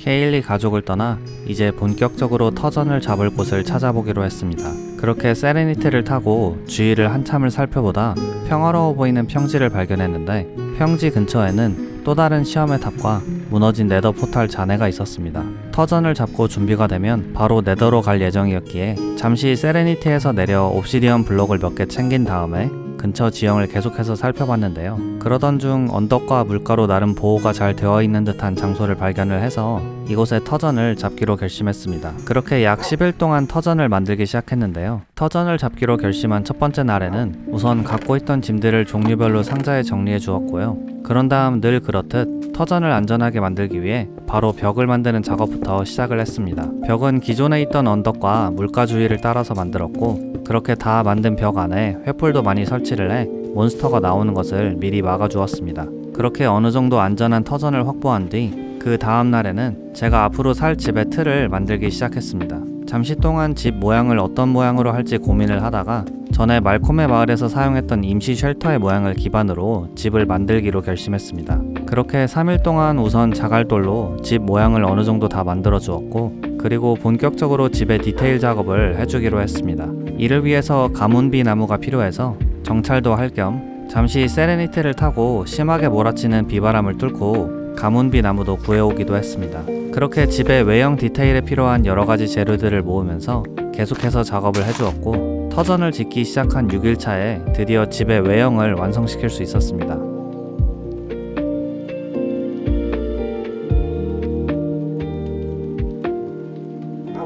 케일리 가족을 떠나 이제 본격적으로 터전을 잡을 곳을 찾아보기로 했습니다. 그렇게 세레니티를 타고 주위를 한참을 살펴보다 평화로워 보이는 평지를 발견했는데 평지 근처에는 또 다른 시험의 탑과 무너진 네더 포탈 잔해가 있었습니다. 터전을 잡고 준비가 되면 바로 네더로 갈 예정이었기에 잠시 세레니티에서 내려 옵시디언 블록을 몇 개 챙긴 다음에 근처 지형을 계속해서 살펴봤는데요. 그러던 중 언덕과 물가로 나름 보호가 잘 되어 있는 듯한 장소를 발견을 해서 이곳에 터전을 잡기로 결심했습니다. 그렇게 약 10일 동안 터전을 만들기 시작했는데요. 터전을 잡기로 결심한 첫 번째 날에는 우선 갖고 있던 짐들을 종류별로 상자에 정리해 주었고요. 그런 다음 늘 그렇듯 터전을 안전하게 만들기 위해 바로 벽을 만드는 작업부터 시작을 했습니다. 벽은 기존에 있던 언덕과 물가 주위를 따라서 만들었고 그렇게 다 만든 벽 안에 횃불도 많이 설치를 해 몬스터가 나오는 것을 미리 막아주었습니다. 그렇게 어느 정도 안전한 터전을 확보한 뒤 그 다음 날에는 제가 앞으로 살 집의 틀을 만들기 시작했습니다. 잠시 동안 집 모양을 어떤 모양으로 할지 고민을 하다가 전에 말콤의 마을에서 사용했던 임시 쉘터의 모양을 기반으로 집을 만들기로 결심했습니다. 그렇게 3일 동안 우선 자갈돌로 집 모양을 어느 정도 다 만들어 주었고 그리고 본격적으로 집의 디테일 작업을 해주기로 했습니다. 이를 위해서 가문비 나무가 필요해서 정찰도 할 겸 잠시 세레니티를 타고 심하게 몰아치는 비바람을 뚫고 가문비 나무도 구해오기도 했습니다. 그렇게 집의 외형 디테일에 필요한 여러가지 재료들을 모으면서 계속해서 작업을 해주었고 터전을 짓기 시작한 6일차에 드디어 집의 외형을 완성시킬 수 있었습니다.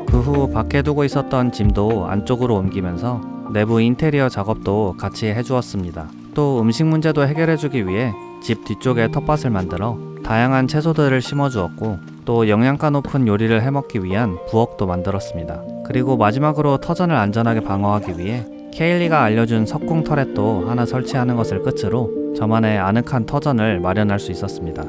그 후 밖에 두고 있었던 짐도 안쪽으로 옮기면서 내부 인테리어 작업도 같이 해주었습니다. 또 음식 문제도 해결해주기 위해 집 뒤쪽에 텃밭을 만들어 다양한 채소들을 심어주었고 또 영양가 높은 요리를 해먹기 위한 부엌도 만들었습니다. 그리고 마지막으로 터전을 안전하게 방어하기 위해 케일리가 알려준 석궁 터렛도 하나 설치하는 것을 끝으로 저만의 아늑한 터전을 마련할 수 있었습니다.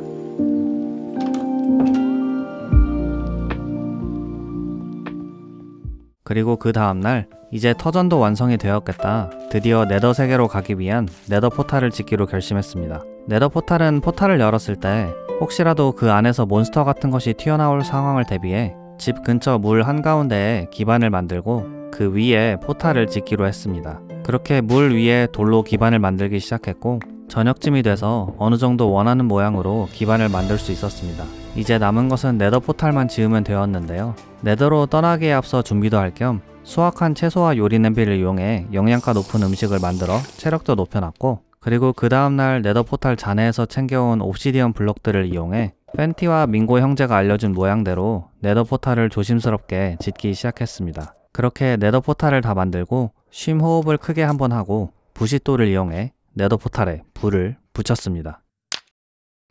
그리고 그 다음날 이제 터전도 완성이 되었겠다. 드디어 네더 세계로 가기 위한 네더 포탈을 짓기로 결심했습니다. 네더 포탈은 포탈을 열었을 때 혹시라도 그 안에서 몬스터 같은 것이 튀어나올 상황을 대비해 집 근처 물 한가운데에 기반을 만들고 그 위에 포탈을 짓기로 했습니다. 그렇게 물 위에 돌로 기반을 만들기 시작했고 저녁쯤이 돼서 어느 정도 원하는 모양으로 기반을 만들 수 있었습니다. 이제 남은 것은 네더 포탈만 지으면 되었는데요. 네더로 떠나기에 앞서 준비도 할 겸 수확한 채소와 요리 냄비를 이용해 영양가 높은 음식을 만들어 체력도 높여놨고 그리고 그 다음날 네더 포탈 잔해에서 챙겨온 옵시디언 블록들을 이용해 팬티와 민고 형제가 알려준 모양대로 네더 포탈을 조심스럽게 짓기 시작했습니다. 그렇게 네더 포탈을 다 만들고 쉼 호흡을 크게 한번 하고 부싯돌을 이용해 네더 포탈에 불을 붙였습니다.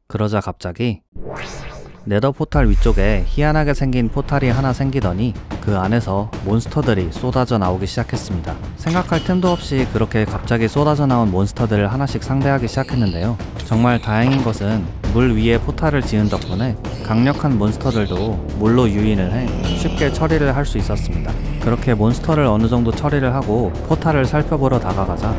그러자 갑자기 네더 포탈 위쪽에 희한하게 생긴 포탈이 하나 생기더니 그 안에서 몬스터들이 쏟아져 나오기 시작했습니다. 생각할 틈도 없이 그렇게 갑자기 쏟아져 나온 몬스터들을 하나씩 상대하기 시작했는데요. 정말 다행인 것은 물 위에 포탈을 지은 덕분에 강력한 몬스터들도 물로 유인을 해 쉽게 처리를 할 수 있었습니다. 그렇게 몬스터를 어느 정도 처리를 하고 포탈을 살펴보러 다가가자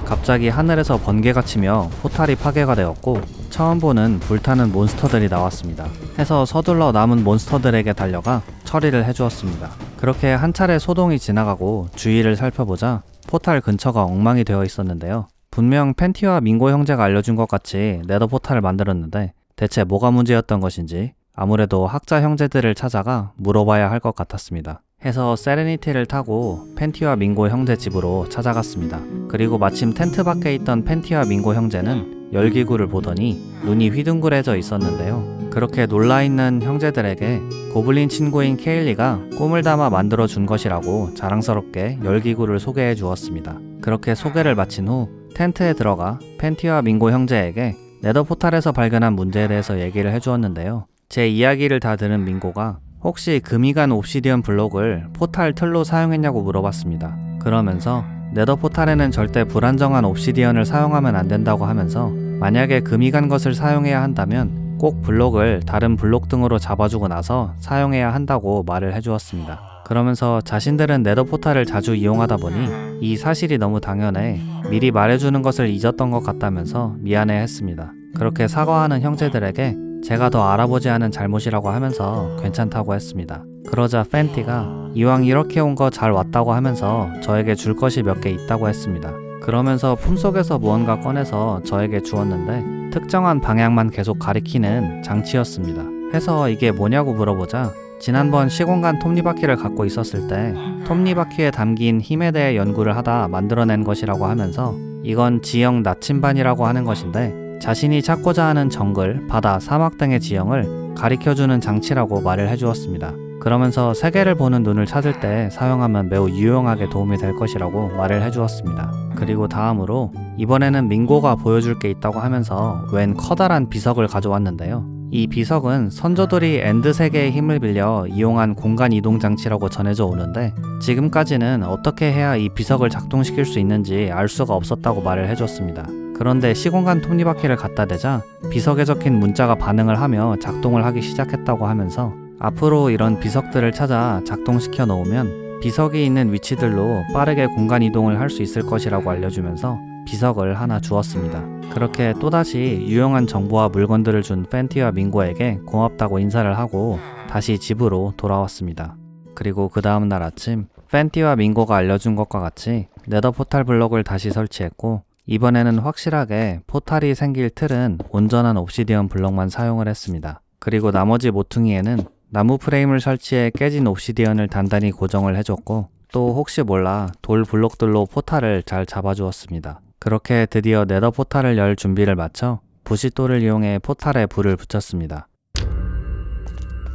갑자기 하늘에서 번개가 치며 포탈이 파괴가 되었고 처음 보는 불타는 몬스터들이 나왔습니다. 해서 서둘러 남은 몬스터들에게 달려가 처리를 해주었습니다. 그렇게 한 차례 소동이 지나가고 주위를 살펴보자 포탈 근처가 엉망이 되어 있었는데요. 분명 팬티와 민고 형제가 알려준 것 같이 네더 포탈을 만들었는데 대체 뭐가 문제였던 것인지 아무래도 학자 형제들을 찾아가 물어봐야 할 것 같았습니다. 해서 세레니티를 타고 팬티와 민고 형제 집으로 찾아갔습니다. 그리고 마침 텐트 밖에 있던 팬티와 민고 형제는 열기구를 보더니 눈이 휘둥그레져 있었는데요. 그렇게 놀라있는 형제들에게 고블린 친구인 케일리가 꿈을 담아 만들어준 것이라고 자랑스럽게 열기구를 소개해 주었습니다. 그렇게 소개를 마친 후 텐트에 들어가 팬티와 민고 형제에게 네더 포탈에서 발견한 문제에 대해서 얘기를 해주었는데요. 제 이야기를 다 들은 민고가 혹시 금이 간 옵시디언 블록을 포탈 틀로 사용했냐고 물어봤습니다. 그러면서 네더 포탈에는 절대 불안정한 옵시디언을 사용하면 안 된다고 하면서 만약에 금이 간 것을 사용해야 한다면 꼭 블록을 다른 블록 등으로 잡아주고 나서 사용해야 한다고 말을 해주었습니다. 그러면서 자신들은 네더 포탈을 자주 이용하다 보니 이 사실이 너무 당연해 미리 말해주는 것을 잊었던 것 같다면서 미안해 했습니다. 그렇게 사과하는 형제들에게 제가 더 알아보지 않은 잘못이라고 하면서 괜찮다고 했습니다. 그러자 팬티가 이왕 이렇게 온 거 잘 왔다고 하면서 저에게 줄 것이 몇 개 있다고 했습니다. 그러면서 품속에서 무언가 꺼내서 저에게 주었는데 특정한 방향만 계속 가리키는 장치였습니다. 해서 이게 뭐냐고 물어보자 지난번 시공간 톱니바퀴를 갖고 있었을 때 톱니바퀴에 담긴 힘에 대해 연구를 하다 만들어낸 것이라고 하면서 이건 지형 나침반이라고 하는 것인데 자신이 찾고자 하는 정글, 바다, 사막 등의 지형을 가리켜주는 장치라고 말을 해주었습니다. 그러면서 세계를 보는 눈을 찾을 때 사용하면 매우 유용하게 도움이 될 것이라고 말을 해주었습니다. 그리고 다음으로 이번에는 민고가 보여줄 게 있다고 하면서 웬 커다란 비석을 가져왔는데요. 이 비석은 선조들이 엔드 세계의 힘을 빌려 이용한 공간 이동 장치라고 전해져 오는데 지금까지는 어떻게 해야 이 비석을 작동시킬 수 있는지 알 수가 없었다고 말을 해줬습니다. 그런데 시공간 톱니바퀴를 갖다 대자 비석에 적힌 문자가 반응을 하며 작동을 하기 시작했다고 하면서 앞으로 이런 비석들을 찾아 작동시켜 놓으면 비석이 있는 위치들로 빠르게 공간 이동을 할 수 있을 것이라고 알려주면서 비석을 하나 주었습니다. 그렇게 또다시 유용한 정보와 물건들을 준 팬티와 민고에게 고맙다고 인사를 하고 다시 집으로 돌아왔습니다. 그리고 그 다음날 아침 팬티와 민고가 알려준 것과 같이 네더 포탈 블록을 다시 설치했고 이번에는 확실하게 포탈이 생길 틀은 온전한 옵시디언 블록만 사용을 했습니다. 그리고 나머지 모퉁이에는 나무 프레임을 설치해 깨진 옵시디언을 단단히 고정을 해줬고 또 혹시 몰라 돌 블록들로 포탈을 잘 잡아주었습니다. 그렇게 드디어 네더 포탈을 열 준비를 마쳐 부싯돌을 이용해 포탈에 불을 붙였습니다.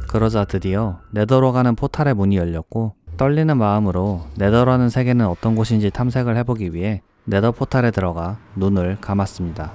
그러자 드디어 네더로 가는 포탈의 문이 열렸고 떨리는 마음으로 네더라는 세계는 어떤 곳인지 탐색을 해보기 위해 네더 포탈에 들어가 눈을 감았습니다.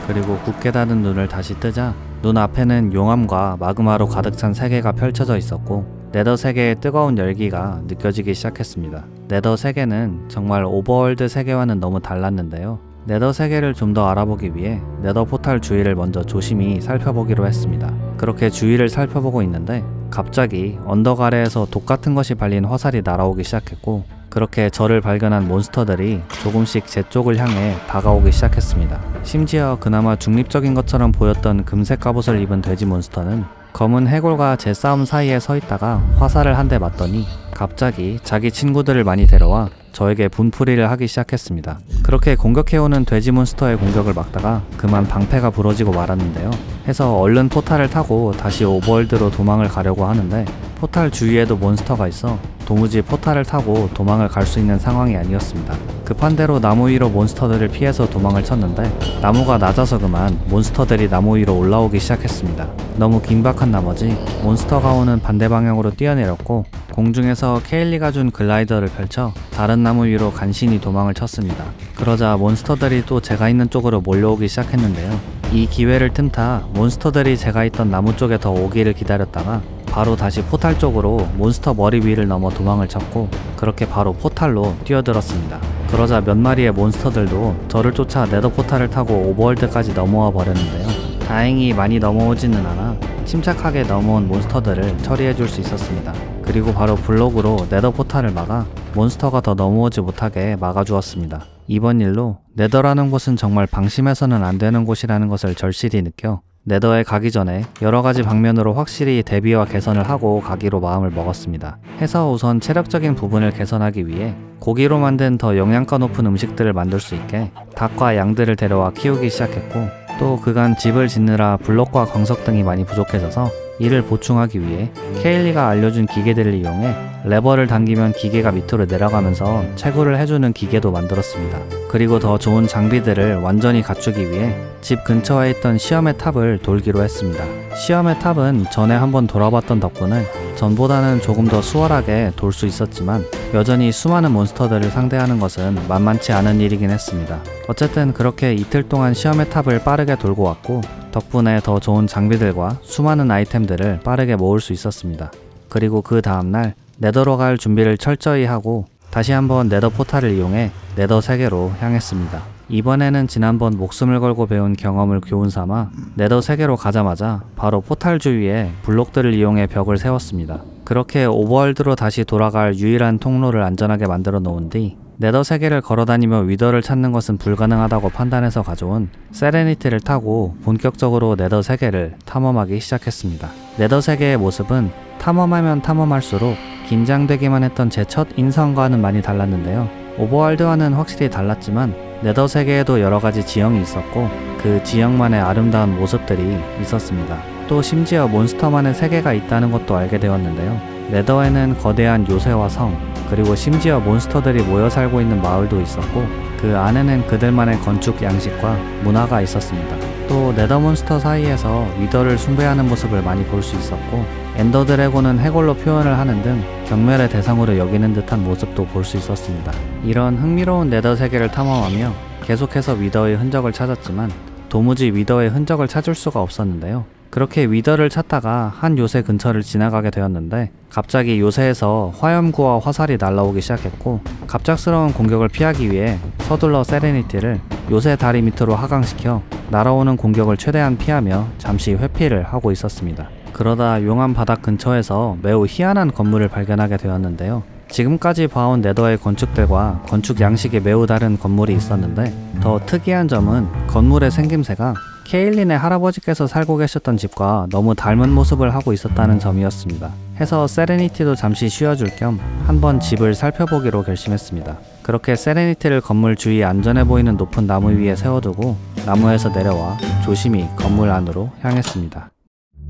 그리고 굳게 닫은 눈을 다시 뜨자 눈앞에는 용암과 마그마로 가득 찬 세계가 펼쳐져 있었고 네더 세계의 뜨거운 열기가 느껴지기 시작했습니다. 네더 세계는 정말 오버월드 세계와는 너무 달랐는데요. 네더 세계를 좀 더 알아보기 위해 네더 포탈 주위를 먼저 조심히 살펴보기로 했습니다. 그렇게 주위를 살펴보고 있는데 갑자기 언덕 아래에서 독 같은 것이 발린 화살이 날아오기 시작했고 그렇게 저를 발견한 몬스터들이 조금씩 제 쪽을 향해 다가오기 시작했습니다. 심지어 그나마 중립적인 것처럼 보였던 금색 갑옷을 입은 돼지 몬스터는 검은 해골과 제 싸움 사이에 서 있다가 화살을 한 대 맞더니 갑자기 자기 친구들을 많이 데려와 저에게 분풀이를 하기 시작했습니다. 그렇게 공격해오는 돼지 몬스터의 공격을 막다가 그만 방패가 부러지고 말았는데요. 해서 얼른 포탈을 타고 다시 오버월드로 도망을 가려고 하는데 포탈 주위에도 몬스터가 있어 도무지 포탈을 타고 도망을 갈 수 있는 상황이 아니었습니다. 급한 대로 나무 위로 몬스터들을 피해서 도망을 쳤는데 나무가 낮아서 그만 몬스터들이 나무 위로 올라오기 시작했습니다. 너무 긴박한 나머지 몬스터가 오는 반대 방향으로 뛰어내렸고 공중에서 케일리가 준 글라이더를 펼쳐 다른 나무 위로 간신히 도망을 쳤습니다. 그러자 몬스터들이 또 제가 있는 쪽으로 몰려오기 시작했는데요. 이 기회를 틈타 몬스터들이 제가 있던 나무 쪽에 더 오기를 기다렸다가 바로 다시 포탈 쪽으로 몬스터 머리 위를 넘어 도망을 쳤고 그렇게 바로 포탈로 뛰어들었습니다. 그러자 몇 마리의 몬스터들도 저를 쫓아 네더 포탈을 타고 오버월드까지 넘어와 버렸는데요. 다행히 많이 넘어오지는 않아 침착하게 넘어온 몬스터들을 처리해 줄 수 있었습니다. 그리고 바로 블록으로 네더 포탈을 막아 몬스터가 더 넘어오지 못하게 막아주었습니다. 이번 일로 네더라는 곳은 정말 방심해서는 안 되는 곳이라는 것을 절실히 느껴 네더에 가기 전에 여러가지 방면으로 확실히 대비와 개선을 하고 가기로 마음을 먹었습니다. 해서 우선 체력적인 부분을 개선하기 위해 고기로 만든 더 영양가 높은 음식들을 만들 수 있게 닭과 양들을 데려와 키우기 시작했고 또 그간 집을 짓느라 블록과 광석 등이 많이 부족해져서 이를 보충하기 위해 케일리가 알려준 기계들을 이용해 레버를 당기면 기계가 밑으로 내려가면서 채굴을 해주는 기계도 만들었습니다. 그리고 더 좋은 장비들을 완전히 갖추기 위해 집 근처에 있던 시험의 탑을 돌기로 했습니다. 시험의 탑은 전에 한번 돌아봤던 덕분에 전보다는 조금 더 수월하게 돌 수 있었지만 여전히 수많은 몬스터들을 상대하는 것은 만만치 않은 일이긴 했습니다. 어쨌든 그렇게 이틀 동안 시험의 탑을 빠르게 돌고 왔고 덕분에 더 좋은 장비들과 수많은 아이템들을 빠르게 모을 수 있었습니다. 그리고 그 다음날 네더로 갈 준비를 철저히 하고 다시 한번 네더 포탈을 이용해 네더 세계로 향했습니다. 이번에는 지난번 목숨을 걸고 배운 경험을 교훈삼아 네더 세계로 가자마자 바로 포탈 주위에 블록들을 이용해 벽을 세웠습니다. 그렇게 오버월드로 다시 돌아갈 유일한 통로를 안전하게 만들어 놓은 뒤 네더 세계를 걸어다니며 위더를 찾는 것은 불가능하다고 판단해서 가져온 세레니티를 타고 본격적으로 네더 세계를 탐험하기 시작했습니다. 네더 세계의 모습은 탐험하면 탐험할수록 긴장되기만 했던 제 첫 인상과는 많이 달랐는데요. 오버월드와는 확실히 달랐지만 네더 세계에도 여러가지 지형이 있었고 그 지형만의 아름다운 모습들이 있었습니다. 또 심지어 몬스터만의 세계가 있다는 것도 알게 되었는데요. 네더에는 거대한 요새와 성, 그리고 심지어 몬스터들이 모여 살고 있는 마을도 있었고 그 안에는 그들만의 건축 양식과 문화가 있었습니다. 또 네더 몬스터 사이에서 위더를 숭배하는 모습을 많이 볼 수 있었고 엔더 드래곤은 해골로 표현을 하는 등 경멸의 대상으로 여기는 듯한 모습도 볼 수 있었습니다. 이런 흥미로운 네더 세계를 탐험하며 계속해서 위더의 흔적을 찾았지만 도무지 위더의 흔적을 찾을 수가 없었는데요. 그렇게 위더를 찾다가 한 요새 근처를 지나가게 되었는데 갑자기 요새에서 화염구와 화살이 날아오기 시작했고 갑작스러운 공격을 피하기 위해 서둘러 세레니티를 요새 다리 밑으로 하강시켜 날아오는 공격을 최대한 피하며 잠시 회피를 하고 있었습니다. 그러다 용암 바닥 근처에서 매우 희한한 건물을 발견하게 되었는데요. 지금까지 봐온 네더의 건축들과 건축 양식이 매우 다른 건물이 있었는데 더 특이한 점은 건물의 생김새가 케일린의 할아버지께서 살고 계셨던 집과 너무 닮은 모습을 하고 있었다는 점이었습니다. 해서 세레니티도 잠시 쉬어줄 겸 한번 집을 살펴보기로 결심했습니다. 그렇게 세레니티를 건물 주위 안전해 보이는 높은 나무 위에 세워두고 나무에서 내려와 조심히 건물 안으로 향했습니다.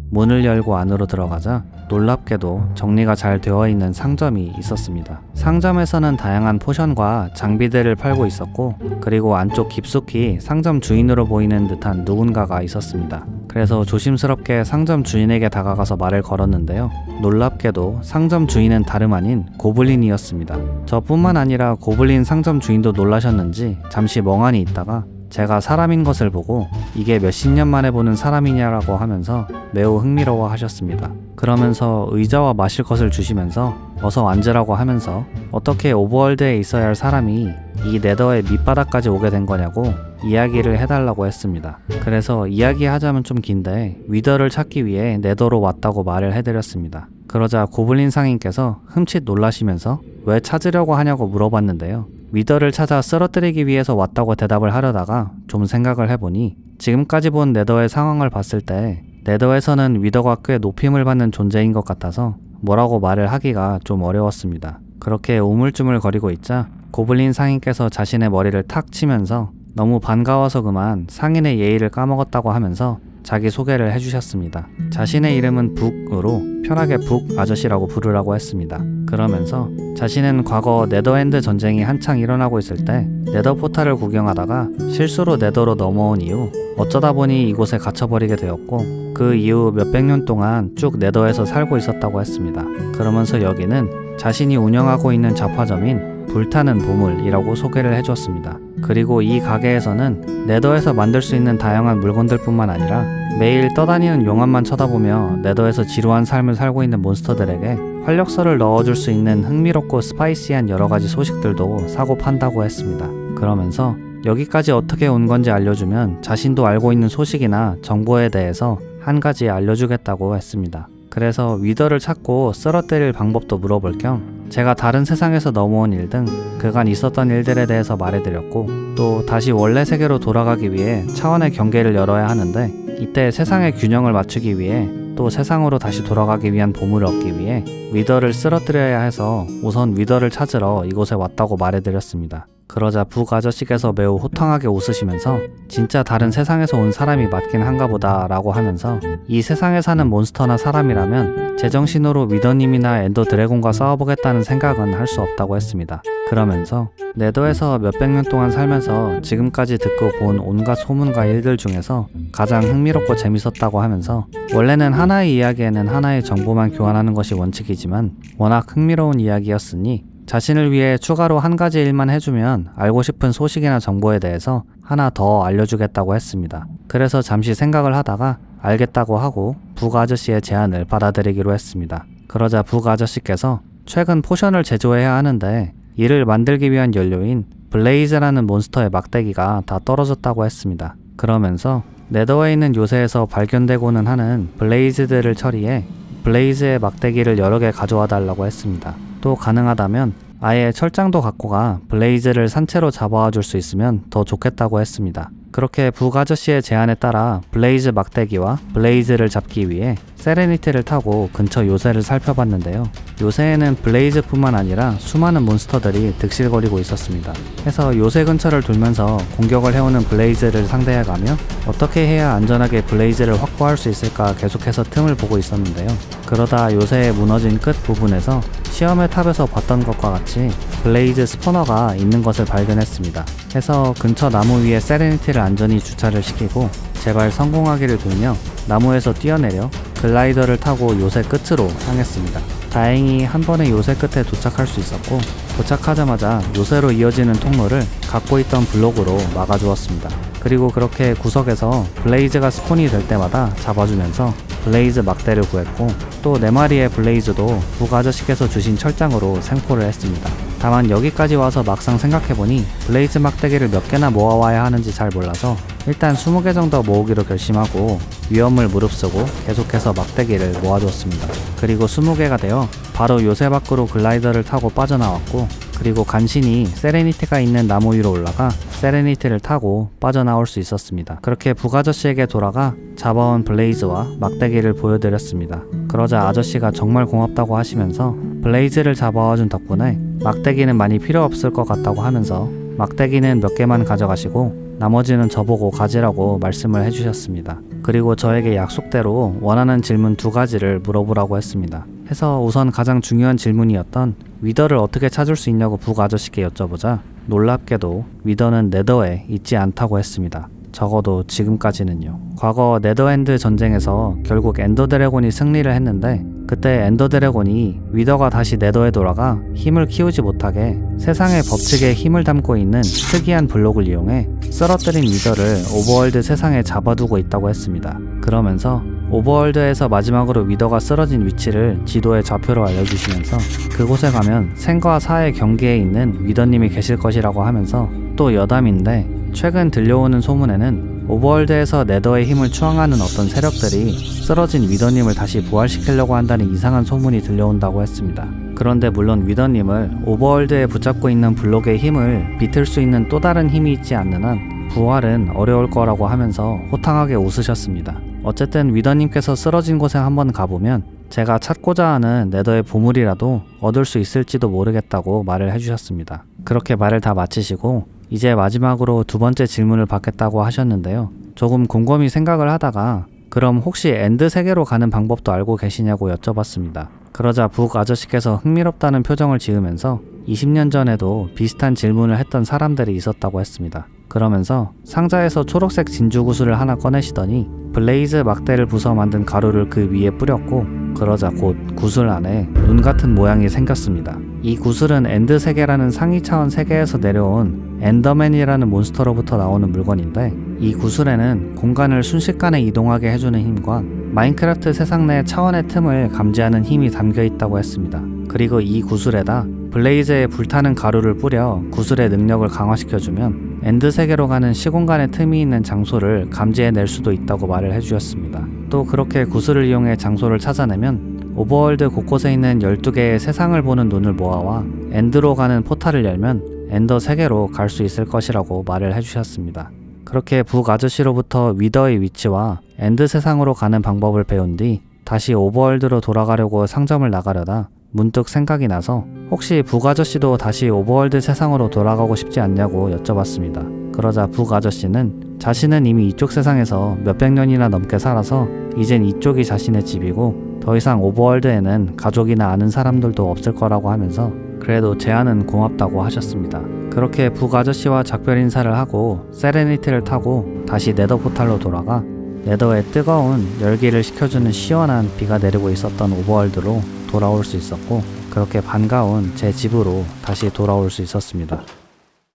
문을 열고 안으로 들어가자 놀랍게도 정리가 잘 되어 있는 상점이 있었습니다. 상점에서는 다양한 포션과 장비들을 팔고 있었고 그리고 안쪽 깊숙이 상점 주인으로 보이는 듯한 누군가가 있었습니다. 그래서 조심스럽게 상점 주인에게 다가가서 말을 걸었는데요. 놀랍게도 상점 주인은 다름 아닌 고블린이었습니다. 저뿐만 아니라 고블린 상점 주인도 놀라셨는지 잠시 멍하니 있다가 제가 사람인 것을 보고 이게 몇십 년 만에 보는 사람이냐라고 하면서 매우 흥미로워 하셨습니다. 그러면서 의자와 마실 것을 주시면서 어서 앉으라고 하면서 어떻게 오버월드에 있어야 할 사람이 이 네더의 밑바닥까지 오게 된 거냐고 이야기를 해달라고 했습니다. 그래서 이야기하자면 좀 긴데 위더를 찾기 위해 네더로 왔다고 말을 해드렸습니다. 그러자 고블린 상인께서 흠칫 놀라시면서 왜 찾으려고 하냐고 물어봤는데요. 위더를 찾아 쓰러뜨리기 위해서 왔다고 대답을 하려다가 좀 생각을 해보니 지금까지 본 네더의 상황을 봤을 때 네더에서는 위더가 꽤 높임을 받는 존재인 것 같아서 뭐라고 말을 하기가 좀 어려웠습니다. 그렇게 우물쭈물거리고 있자 고블린 상인께서 자신의 머리를 탁 치면서 너무 반가워서 그만 상인의 예의를 까먹었다고 하면서 자기 소개를 해주셨습니다. 자신의 이름은 북으로 편하게 북 아저씨라고 부르라고 했습니다. 그러면서 자신은 과거 네더엔드 전쟁이 한창 일어나고 있을 때 네더 포탈을 구경하다가 실수로 네더로 넘어온 이후 어쩌다 보니 이곳에 갇혀버리게 되었고 그 이후 몇백 년 동안 쭉 네더에서 살고 있었다고 했습니다. 그러면서 여기는 자신이 운영하고 있는 잡화점인 불타는 보물이라고 소개를 해주었습니다. 그리고 이 가게에서는 네더에서 만들 수 있는 다양한 물건들 뿐만 아니라 매일 떠다니는 용암만 쳐다보며 네더에서 지루한 삶을 살고 있는 몬스터들에게 활력소를 넣어줄 수 있는 흥미롭고 스파이시한 여러가지 소식들도 사고 판다고 했습니다. 그러면서 여기까지 어떻게 온 건지 알려주면 자신도 알고 있는 소식이나 정보에 대해서 한 가지 알려주겠다고 했습니다. 그래서 위더를 찾고 쓰러뜨릴 방법도 물어볼 겸 제가 다른 세상에서 넘어온 일 등 그간 있었던 일들에 대해서 말해드렸고 또 다시 원래 세계로 돌아가기 위해 차원의 경계를 열어야 하는데 이때 세상의 균형을 맞추기 위해 또 세상으로 다시 돌아가기 위한 보물을 얻기 위해 위더를 쓰러뜨려야 해서 우선 위더를 찾으러 이곳에 왔다고 말해드렸습니다. 그러자 북 아저씨께서 매우 호탕하게 웃으시면서 진짜 다른 세상에서 온 사람이 맞긴 한가 보다 라고 하면서 이 세상에 사는 몬스터나 사람이라면 제정신으로 위더님이나 엔더 드래곤과 싸워보겠다는 생각은 할 수 없다고 했습니다. 그러면서 네더에서 몇백 년 동안 살면서 지금까지 듣고 본 온갖 소문과 일들 중에서 가장 흥미롭고 재밌었다고 하면서 원래는 하나의 이야기에는 하나의 정보만 교환하는 것이 원칙이지만 워낙 흥미로운 이야기였으니 자신을 위해 추가로 한 가지 일만 해주면 알고 싶은 소식이나 정보에 대해서 하나 더 알려주겠다고 했습니다. 그래서 잠시 생각을 하다가 알겠다고 하고 북 아저씨의 제안을 받아들이기로 했습니다. 그러자 북 아저씨께서 최근 포션을 제조해야 하는데 이를 만들기 위한 연료인 블레이즈라는 몬스터의 막대기가 다 떨어졌다고 했습니다. 그러면서 네더에 있는 요새에서 발견되고는 하는 블레이즈들을 처리해 블레이즈의 막대기를 여러 개 가져와 달라고 했습니다. 또 가능하다면 아예 철장도 갖고 가 블레이즈를 산채로 잡아와 줄 수 있으면 더 좋겠다고 했습니다. 그렇게 북 아저씨의 제안에 따라 블레이즈 막대기와 블레이즈를 잡기 위해 세레니티를 타고 근처 요새를 살펴봤는데요. 요새에는 블레이즈뿐만 아니라 수많은 몬스터들이 득실거리고 있었습니다. 해서 요새 근처를 돌면서 공격을 해오는 블레이즈를 상대해가며 어떻게 해야 안전하게 블레이즈를 확보할 수 있을까 계속해서 틈을 보고 있었는데요. 그러다 요새의 무너진 끝 부분에서 시험의 탑에서 봤던 것과 같이 블레이즈 스포너가 있는 것을 발견했습니다. 해서 근처 나무 위에 세레니티를 안전히 주차를 시키고 제발 성공하기를 빌며 나무에서 뛰어내려 글라이더를 타고 요새 끝으로 향했습니다. 다행히 한 번에 요새 끝에 도착할 수 있었고 도착하자마자 요새로 이어지는 통로를 갖고 있던 블록으로 막아주었습니다. 그리고 그렇게 구석에서 블레이즈가 스폰이 될 때마다 잡아주면서 블레이즈 막대를 구했고 또 4마리의 블레이즈도 북 아저씨께서 주신 철장으로 생포를 했습니다. 다만 여기까지 와서 막상 생각해보니 블레이즈 막대기를 몇 개나 모아와야 하는지 잘 몰라서 일단 20개 정도 모으기로 결심하고 위험을 무릅쓰고 계속해서 막대기를 모아주었습니다. 그리고 20개가 되어 바로 요새 밖으로 글라이더를 타고 빠져나왔고 그리고 간신히 세레니티가 있는 나무 위로 올라가 세레니티를 타고 빠져나올 수 있었습니다. 그렇게 북 아저씨에게 돌아가 잡아온 블레이즈와 막대기를 보여드렸습니다. 그러자 아저씨가 정말 고맙다고 하시면서 블레이즈를 잡아와준 덕분에 막대기는 많이 필요 없을 것 같다고 하면서 막대기는 몇 개만 가져가시고 나머지는 저보고 가지라고 말씀을 해주셨습니다. 그리고 저에게 약속대로 원하는 질문 2가지를 물어보라고 했습니다. 해서 우선 가장 중요한 질문이었던 위더를 어떻게 찾을 수 있냐고 북 아저씨께 여쭤보자 놀랍게도 위더는 네더에 있지 않다고 했습니다. 적어도 지금까지는요. 과거 네더엔드 전쟁에서 결국 엔더 드래곤이 승리를 했는데 그때 엔더 드래곤이 위더가 다시 네더에 돌아가 힘을 키우지 못하게 세상의 법칙에 힘을 담고 있는 특이한 블록을 이용해 쓰러뜨린 위더를 오버월드 세상에 잡아두고 있다고 했습니다. 그러면서 오버월드에서 마지막으로 위더가 쓰러진 위치를 지도의 좌표로 알려주시면서 그곳에 가면 생과 사의 경계에 있는 위더님이 계실 것이라고 하면서 또 여담인데 최근 들려오는 소문에는 오버월드에서 네더의 힘을 추앙하는 어떤 세력들이 쓰러진 위더님을 다시 부활시키려고 한다는 이상한 소문이 들려온다고 했습니다. 그런데 물론 위더님을 오버월드에 붙잡고 있는 블록의 힘을 비틀 수 있는 또 다른 힘이 있지 않는 한 부활은 어려울 거라고 하면서 호탕하게 웃으셨습니다. 어쨌든 위더님께서 쓰러진 곳에 한번 가보면 제가 찾고자 하는 네더의 보물이라도 얻을 수 있을지도 모르겠다고 말을 해주셨습니다. 그렇게 말을 다 마치시고 이제 마지막으로 2번째 질문을 받겠다고 하셨는데요. 조금 곰곰이 생각을 하다가 그럼 혹시 엔드 세계로 가는 방법도 알고 계시냐고 여쭤봤습니다. 그러자 북 아저씨께서 흥미롭다는 표정을 지으면서 20년 전에도 비슷한 질문을 했던 사람들이 있었다고 했습니다. 그러면서 상자에서 초록색 진주구슬을 하나 꺼내시더니 블레이즈 막대를 부숴 만든 가루를 그 위에 뿌렸고 그러자 곧 구슬 안에 눈 같은 모양이 생겼습니다. 이 구슬은 엔드 세계라는 상위 차원 세계에서 내려온 엔더맨이라는 몬스터로부터 나오는 물건인데 이 구슬에는 공간을 순식간에 이동하게 해주는 힘과 마인크래프트 세상 내 차원의 틈을 감지하는 힘이 담겨 있다고 했습니다. 그리고 이 구슬에다 블레이즈에 불타는 가루를 뿌려 구슬의 능력을 강화시켜주면 엔드 세계로 가는 시공간의 틈이 있는 장소를 감지해낼 수도 있다고 말을 해주셨습니다. 또 그렇게 구슬을 이용해 장소를 찾아내면 오버월드 곳곳에 있는 12개의 세상을 보는 눈을 모아와 엔드로 가는 포탈을 열면 엔더 세계로 갈 수 있을 것이라고 말을 해주셨습니다. 그렇게 북 아저씨로부터 위더의 위치와 엔드 세상으로 가는 방법을 배운 뒤 다시 오버월드로 돌아가려고 상점을 나가려다 문득 생각이 나서 혹시 북 아저씨도 다시 오버월드 세상으로 돌아가고 싶지 않냐고 여쭤봤습니다. 그러자 북 아저씨는 자신은 이미 이쪽 세상에서 몇백 년이나 넘게 살아서 이젠 이쪽이 자신의 집이고 더 이상 오버월드에는 가족이나 아는 사람들도 없을 거라고 하면서 그래도 제안은 고맙다고 하셨습니다. 그렇게 북 아저씨와 작별 인사를 하고 세레니티를 타고 다시 네더 포탈로 돌아가 네더의 뜨거운 열기를 식혀주는 시원한 비가 내리고 있었던 오버월드로 돌아올 수 있었고 그렇게 반가운 제 집으로 다시 돌아올 수 있었습니다.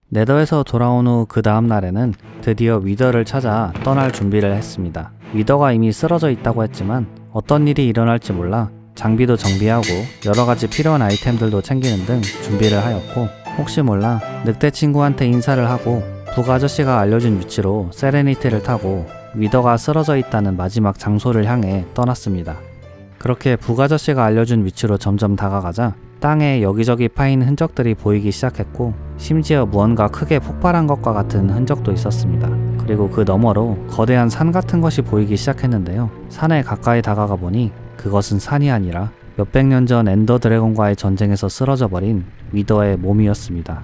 네더에서 돌아온 후 그 다음 날에는 드디어 위더를 찾아 떠날 준비를 했습니다. 위더가 이미 쓰러져 있다고 했지만 어떤 일이 일어날지 몰라 장비도 정비하고 여러가지 필요한 아이템들도 챙기는 등 준비를 하였고 혹시 몰라 늑대 친구한테 인사를 하고 북 아저씨가 알려준 위치로 세레니티를 타고 위더가 쓰러져 있다는 마지막 장소를 향해 떠났습니다. 그렇게 북아저씨가 알려준 위치로 점점 다가가자 땅에 여기저기 파인 흔적들이 보이기 시작했고 심지어 무언가 크게 폭발한 것과 같은 흔적도 있었습니다. 그리고 그 너머로 거대한 산 같은 것이 보이기 시작했는데요. 산에 가까이 다가가 보니 그것은 산이 아니라 몇백 년 전 엔더 드래곤과의 전쟁에서 쓰러져 버린 위더의 몸이었습니다.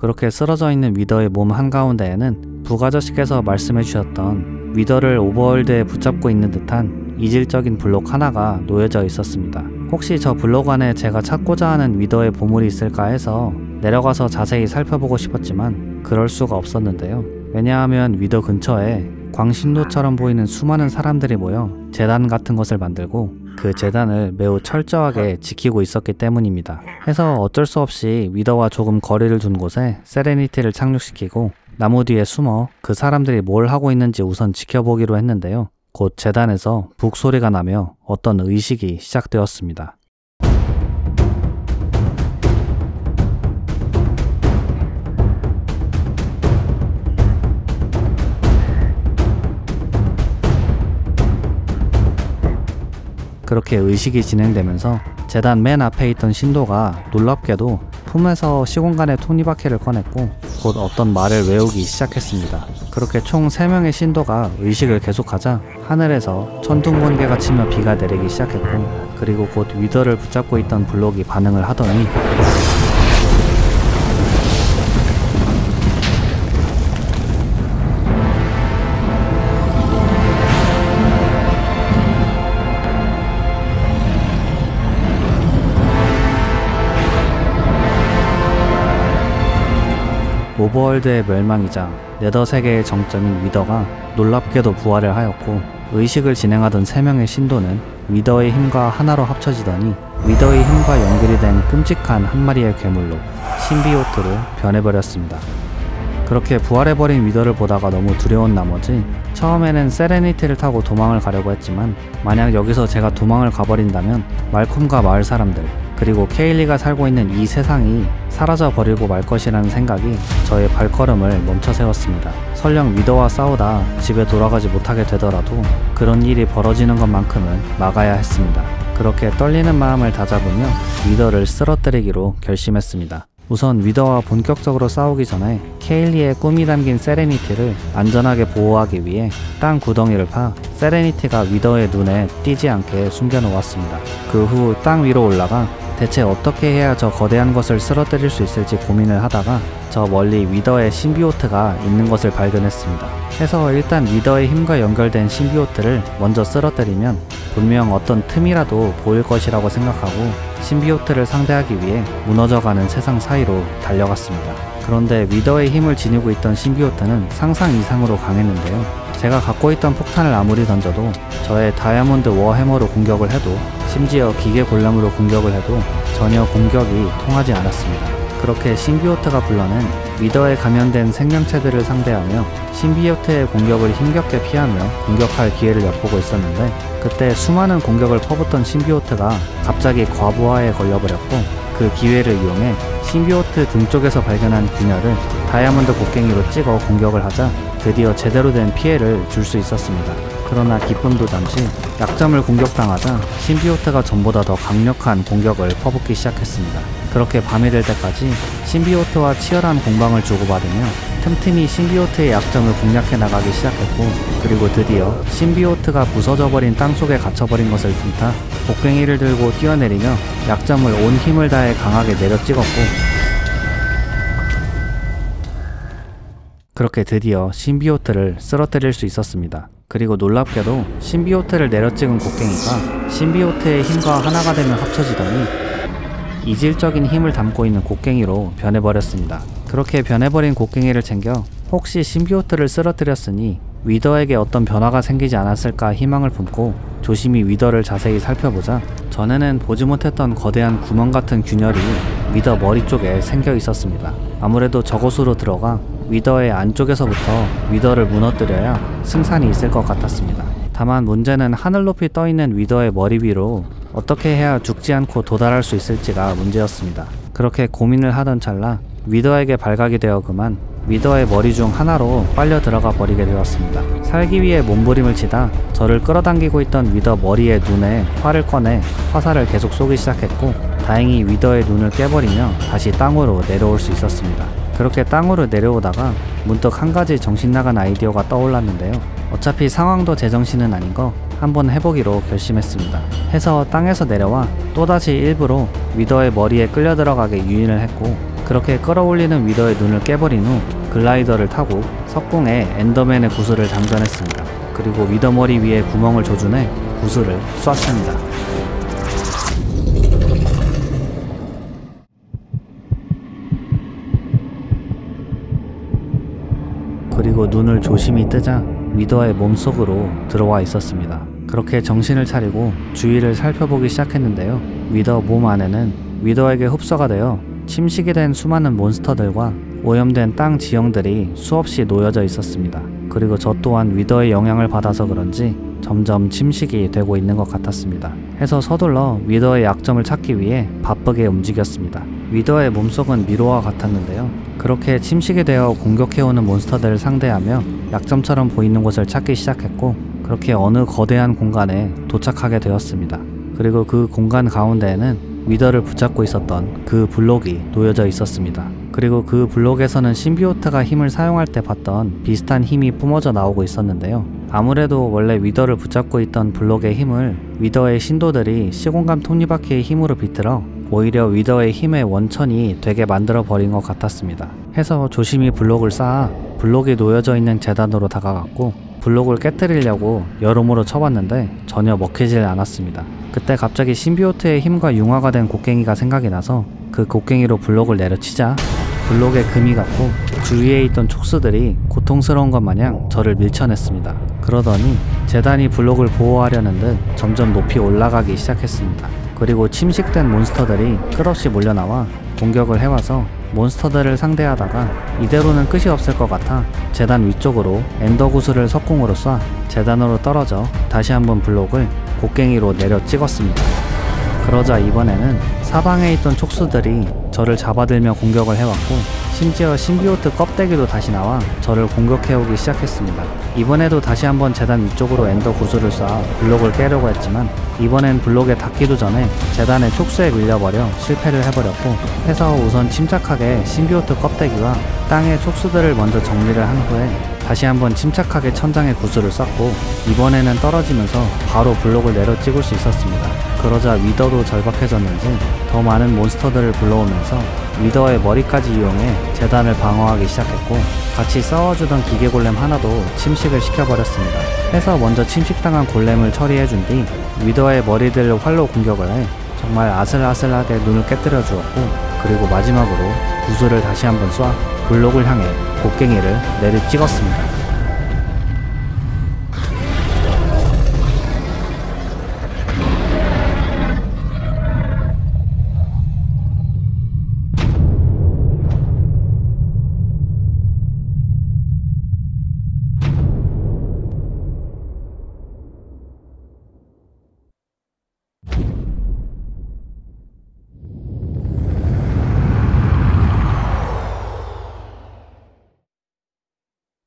그렇게 쓰러져 있는 위더의 몸 한가운데에는 북아저씨께서 말씀해 주셨던 위더를 오버월드에 붙잡고 있는 듯한 이질적인 블록 하나가 놓여져 있었습니다. 혹시 저 블록 안에 제가 찾고자 하는 위더의 보물이 있을까 해서 내려가서 자세히 살펴보고 싶었지만 그럴 수가 없었는데요. 왜냐하면 위더 근처에 광신도처럼 보이는 수많은 사람들이 모여 제단 같은 것을 만들고 그 제단을 매우 철저하게 지키고 있었기 때문입니다. 해서 어쩔 수 없이 위더와 조금 거리를 둔 곳에 세레니티를 착륙시키고 나무 뒤에 숨어 그 사람들이 뭘 하고 있는지 우선 지켜보기로 했는데요. 곧 제단에서 북소리가 나며 어떤 의식이 시작되었습니다. 그렇게 의식이 진행되면서 제단 맨 앞에 있던 신도가 놀랍게도 품에서 시공간의 톱니바퀴를 꺼냈고 곧 어떤 말을 외우기 시작했습니다. 그렇게 총 3명의 신도가 의식을 계속하자 하늘에서 천둥번개가 치며 비가 내리기 시작했고 그리고 곧 위더를 붙잡고 있던 블록이 반응을 하더니 오버월드의 멸망이자 네더 세계의 정점인 위더가 놀랍게도 부활을 하였고 의식을 진행하던 3명의 신도는 위더의 힘과 하나로 합쳐지더니 위더의 힘과 연결이 된 끔찍한 한 마리의 괴물로 신비오트로 변해버렸습니다. 그렇게 부활해버린 위더를 보다가 너무 두려운 나머지 처음에는 세레니티를 타고 도망을 가려고 했지만 만약 여기서 제가 도망을 가버린다면 말콤과 마을 사람들 그리고 케일리가 살고 있는 이 세상이 사라져 버리고 말 것이라는 생각이 저의 발걸음을 멈춰 세웠습니다. 설령 위더와 싸우다 집에 돌아가지 못하게 되더라도 그런 일이 벌어지는 것만큼은 막아야 했습니다. 그렇게 떨리는 마음을 다잡으며 위더를 쓰러뜨리기로 결심했습니다. 우선 위더와 본격적으로 싸우기 전에 케일리의 꿈이 담긴 세레니티를 안전하게 보호하기 위해 땅 구덩이를 파 세레니티가 위더의 눈에 띄지 않게 숨겨놓았습니다. 그 후 땅 위로 올라가 대체 어떻게 해야 저 거대한 것을 쓰러뜨릴 수 있을지 고민을 하다가 저 멀리 위더의 신비오트가 있는 것을 발견했습니다. 해서 일단 위더의 힘과 연결된 신비오트를 먼저 쓰러뜨리면 분명 어떤 틈이라도 보일 것이라고 생각하고 신비오트를 상대하기 위해 무너져가는 세상 사이로 달려갔습니다. 그런데 위더의 힘을 지니고 있던 신비오트는 상상 이상으로 강했는데요. 제가 갖고 있던 폭탄을 아무리 던져도 저의 다이아몬드 워해머로 공격을 해도 심지어 기계 골렘으로 공격을 해도 전혀 공격이 통하지 않았습니다. 그렇게 신비오트가 불러낸 위더에 감염된 생명체들을 상대하며 신비오트의 공격을 힘겹게 피하며 공격할 기회를 엿보고 있었는데 그때 수많은 공격을 퍼붓던 신비오트가 갑자기 과부하에 걸려버렸고 그 기회를 이용해 신비오트 등 쪽에서 발견한 균열을 다이아몬드 곡괭이로 찍어 공격을 하자 드디어 제대로 된 피해를 줄 수 있었습니다. 그러나 기쁨도 잠시 약점을 공격당하자 신비오트가 전보다 더 강력한 공격을 퍼붓기 시작했습니다. 그렇게 밤이 될 때까지 신비오트와 치열한 공방을 주고받으며 틈틈이 신비오트의 약점을 공략해 나가기 시작했고 그리고 드디어 신비오트가 부서져버린 땅속에 갇혀버린 것을 틈타 곡괭이를 들고 뛰어내리며 약점을 온 힘을 다해 강하게 내려 찍었고 그렇게 드디어 신비오트를 쓰러뜨릴 수 있었습니다. 그리고 놀랍게도 신비오트를 내려찍은 곡괭이가 신비오트의 힘과 하나가 되며 합쳐지더니 이질적인 힘을 담고 있는 곡괭이로 변해버렸습니다. 그렇게 변해버린 곡괭이를 챙겨 혹시 신비오트를 쓰러뜨렸으니 위더에게 어떤 변화가 생기지 않았을까 희망을 품고 조심히 위더를 자세히 살펴보자 전에는 보지 못했던 거대한 구멍 같은 균열이 위더 머리 쪽에 생겨 있었습니다. 아무래도 저곳으로 들어가 위더의 안쪽에서부터 위더를 무너뜨려야 승산이 있을 것 같았습니다. 다만 문제는 하늘 높이 떠있는 위더의 머리 위로 어떻게 해야 죽지 않고 도달할 수 있을지가 문제였습니다. 그렇게 고민을 하던 찰나 위더에게 발각이 되어 그만 위더의 머리 중 하나로 빨려 들어가 버리게 되었습니다. 살기 위해 몸부림을 치다 저를 끌어당기고 있던 위더 머리의 눈에 활을 꺼내 화살을 계속 쏘기 시작했고, 다행히 위더의 눈을 깨버리며 다시 땅으로 내려올 수 있었습니다. 그렇게 땅으로 내려오다가 문득 한 가지 정신나간 아이디어가 떠올랐는데요. 어차피 상황도 제정신은 아닌 거 한번 해보기로 결심했습니다. 해서 땅에서 내려와 또다시 일부러 위더의 머리에 끌려 들어가게 유인을 했고, 그렇게 끌어올리는 위더의 눈을 깨버린 후 글라이더를 타고 석궁에 엔더맨의 구슬을 장전했습니다. 그리고 위더 머리 위에 구멍을 조준해 구슬을 쐈습니다. 그리고 눈을 조심히 뜨자 위더의 몸속으로 들어와 있었습니다. 그렇게 정신을 차리고 주위를 살펴보기 시작했는데요. 위더 몸 안에는 위더에게 흡수가 되어 침식이 된 수많은 몬스터들과 오염된 땅 지형들이 수없이 놓여져 있었습니다. 그리고 저 또한 위더의 영향을 받아서 그런지 점점 침식이 되고 있는 것 같았습니다. 해서 서둘러 위더의 약점을 찾기 위해 바쁘게 움직였습니다. 위더의 몸속은 미로와 같았는데요. 그렇게 침식이 되어 공격해오는 몬스터들을 상대하며 약점처럼 보이는 곳을 찾기 시작했고, 그렇게 어느 거대한 공간에 도착하게 되었습니다. 그리고 그 공간 가운데에는 위더를 붙잡고 있었던 그 블록이 놓여져 있었습니다. 그리고 그 블록에서는 신비오트가 힘을 사용할 때 봤던 비슷한 힘이 뿜어져 나오고 있었는데요. 아무래도 원래 위더를 붙잡고 있던 블록의 힘을 위더의 신도들이 시공간 톱니바퀴의 힘으로 비틀어 오히려 위더의 힘의 원천이 되게 만들어 버린 것 같았습니다. 해서 조심히 블록을 쌓아 블록이 놓여져 있는 재단으로 다가갔고, 블록을 깨뜨리려고 여러모로 쳐봤는데 전혀 먹히질 않았습니다. 그때 갑자기 신비오트의 힘과 융화가 된 곡괭이가 생각이 나서 그 곡괭이로 블록을 내려치자 블록에 금이 갔고, 주위에 있던 촉수들이 고통스러운 것 마냥 저를 밀쳐냈습니다. 그러더니 재단이 블록을 보호하려는 듯 점점 높이 올라가기 시작했습니다. 그리고 침식된 몬스터들이 끝없이 몰려나와 공격을 해와서 몬스터들을 상대하다가 이대로는 끝이 없을 것 같아 재단 위쪽으로 엔더 구슬을 석궁으로 쏴 재단으로 떨어져 다시 한번 블록을 곡괭이로 내려 찍었습니다. 그러자 이번에는 사방에 있던 촉수들이 저를 잡아들며 공격을 해왔고, 심지어 신비오트 껍데기도 다시 나와 저를 공격해오기 시작했습니다. 이번에도 다시 한번 재단 위쪽으로 엔더 구슬을 쏴 블록을 깨려고 했지만 이번엔 블록에 닿기도 전에 재단의 촉수에 밀려버려 실패를 해버렸고, 해서 우선 침착하게 신비오트 껍데기와 땅의 촉수들을 먼저 정리를 한 후에 다시 한번 침착하게 천장에 구슬을 쐈고, 이번에는 떨어지면서 바로 블록을 내려 찍을 수 있었습니다. 그러자 위더도 절박해졌는지 더 많은 몬스터들을 불러오면서 위더의 머리까지 이용해 재단을 방어하기 시작했고, 같이 싸워주던 기계 골렘 하나도 침식을 시켜버렸습니다. 해서 먼저 침식당한 골렘을 처리해준 뒤 위더의 머리들을 활로 공격을 해 정말 아슬아슬하게 눈을 깨뜨려 주었고, 그리고 마지막으로 구슬을 다시 한번 쏴 블록을 향해 곡괭이를 내려 찍었습니다.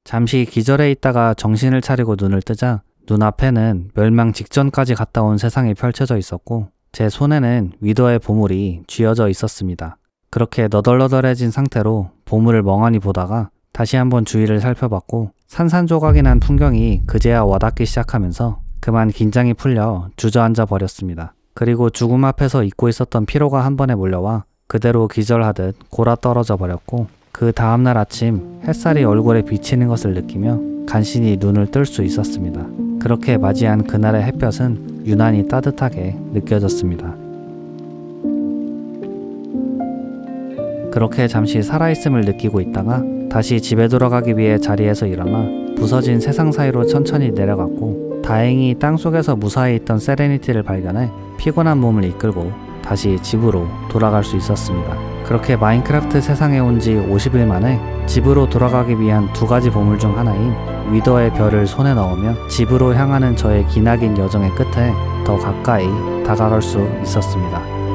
잠시 기절해 있다가 정신을 차리고 눈을 뜨자 눈앞에는 멸망 직전까지 갔다 온 세상이 펼쳐져 있었고, 제 손에는 위더의 보물이 쥐어져 있었습니다. 그렇게 너덜너덜해진 상태로 보물을 멍하니 보다가 다시 한번 주위를 살펴봤고, 산산조각이 난 풍경이 그제야 와닿기 시작하면서 그만 긴장이 풀려 주저앉아 버렸습니다. 그리고 죽음 앞에서 잊고 있었던 피로가 한 번에 몰려와 그대로 기절하듯 골아 떨어져 버렸고, 그 다음날 아침 햇살이 얼굴에 비치는 것을 느끼며 간신히 눈을 뜰 수 있었습니다. 그렇게 맞이한 그날의 햇볕은 유난히 따뜻하게 느껴졌습니다. 그렇게 잠시 살아있음을 느끼고 있다가 다시 집에 돌아가기 위해 자리에서 일어나 부서진 세상 사이로 천천히 내려갔고, 다행히 땅속에서 무사히 있던 세레니티를 발견해 피곤한 몸을 이끌고 다시 집으로 돌아갈 수 있었습니다. 그렇게 마인크래프트 세상에 온 지 50일 만에 집으로 돌아가기 위한 두 가지 보물 중 하나인 위더의 별을 손에 넣으며 집으로 향하는 저의 기나긴 여정의 끝에 더 가까이 다가갈 수 있었습니다.